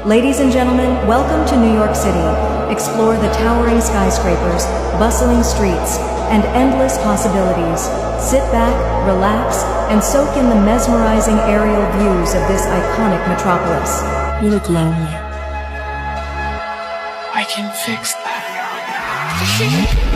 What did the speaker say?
Ladies and gentlemen, welcome to New York City. Explore the towering skyscrapers, bustling streets, and endless possibilities. Sit back, relax, and soak in the mesmerizing aerial views of this iconic metropolis. You look lonely. I can fix that. Shit.